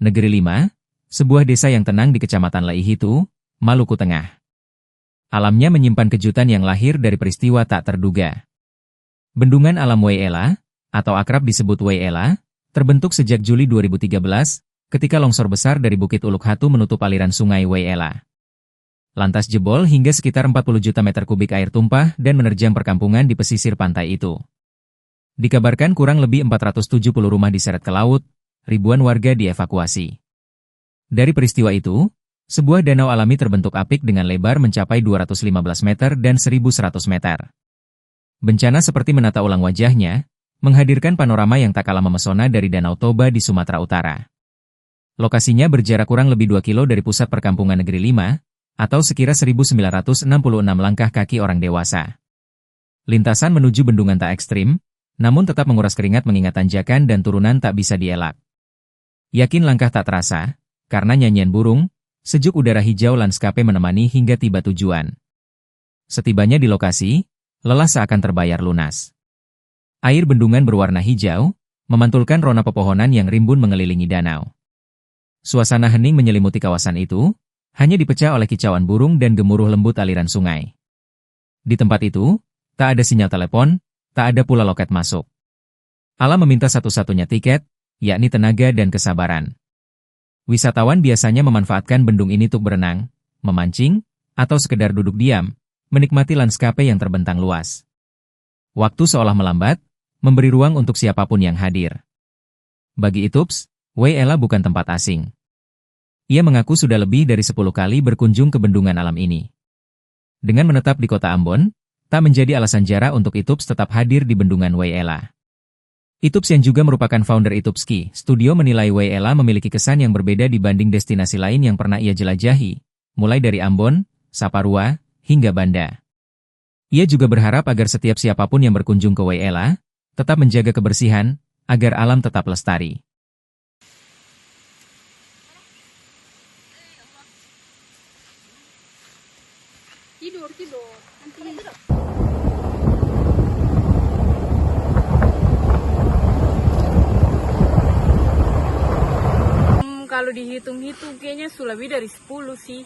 Negeri Lima, sebuah desa yang tenang di Kecamatan Laihitu, Maluku Tengah. Alamnya menyimpan kejutan yang lahir dari peristiwa tak terduga. Bendungan alam Waiela, atau akrab disebut Waiela, terbentuk sejak Juli 2013, ketika longsor besar dari Bukit Uluk Hatu menutup aliran sungai Waiela. Lantas jebol hingga sekitar 40 juta meter kubik air tumpah dan menerjang perkampungan di pesisir pantai itu. Dikabarkan kurang lebih 470 rumah diseret ke laut, ribuan warga dievakuasi. Dari peristiwa itu, sebuah danau alami terbentuk apik dengan lebar mencapai 215 meter dan 1100 meter. Bencana seperti menata ulang wajahnya, menghadirkan panorama yang tak kalah memesona dari Danau Toba di Sumatera Utara. Lokasinya berjarak kurang lebih 2 kilo dari pusat perkampungan Negeri Lima, atau sekira 1966 langkah kaki orang dewasa. Lintasan menuju bendungan tak ekstrim, namun tetap menguras keringat mengingat tanjakan dan turunan tak bisa dielak. Yakin langkah tak terasa, karena nyanyian burung, sejuk udara hijau lanskape menemani hingga tiba tujuan. Setibanya di lokasi, lelah seakan terbayar lunas. Air bendungan berwarna hijau, memantulkan rona pepohonan yang rimbun mengelilingi danau. Suasana hening menyelimuti kawasan itu, hanya dipecah oleh kicauan burung dan gemuruh lembut aliran sungai. Di tempat itu, tak ada sinyal telepon, tak ada pula loket masuk. Alam meminta satu-satunya tiket, yakni tenaga dan kesabaran. Wisatawan biasanya memanfaatkan bendung ini untuk berenang, memancing, atau sekedar duduk diam, menikmati lanskape yang terbentang luas. Waktu seolah melambat, memberi ruang untuk siapapun yang hadir. Bagi Itups, Waiela bukan tempat asing. Ia mengaku sudah lebih dari 10 kali berkunjung ke bendungan alam ini. Dengan menetap di kota Ambon, tak menjadi alasan jara untuk Itups tetap hadir di bendungan Waiela. Itups yang juga merupakan founder Itups Ski Studio menilai Waiela memiliki kesan yang berbeda dibanding destinasi lain yang pernah ia jelajahi, mulai dari Ambon, Saparua, hingga Banda. Ia juga berharap agar setiap siapapun yang berkunjung ke Waiela, tetap menjaga kebersihan, agar alam tetap lestari. Tidur. Kalau dihitung-hitung kayaknya sudah lebih dari 10 sih.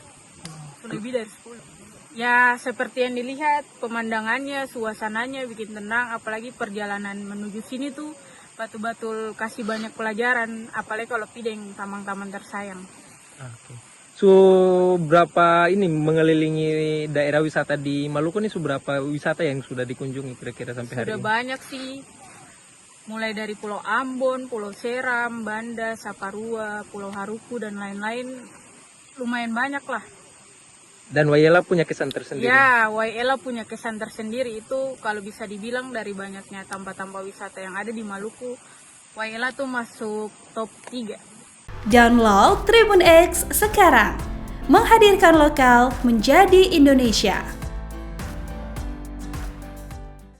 Sudah lebih dari 10. Ya seperti yang dilihat, pemandangannya, suasananya bikin tenang, apalagi perjalanan menuju sini tuh betul-betul kasih banyak pelajaran, apalagi kalau pideng taman-taman tersayang. So, berapa ini mengelilingi daerah wisata di Maluku ini, berapa wisata yang sudah dikunjungi kira-kira sampai hari Sudah ini? banyak sih. Mulai dari Pulau Ambon, Pulau Seram, Banda, Saparua, Pulau Haruku, dan lain-lain. Lumayan banyak lah. Dan Waiela punya kesan tersendiri? Ya, Waiela punya kesan tersendiri. Itu kalau bisa dibilang dari banyaknya tempat-tempat wisata yang ada di Maluku, Waiela tuh masuk top 3. Download Tribun X sekarang. Menghadirkan lokal menjadi Indonesia.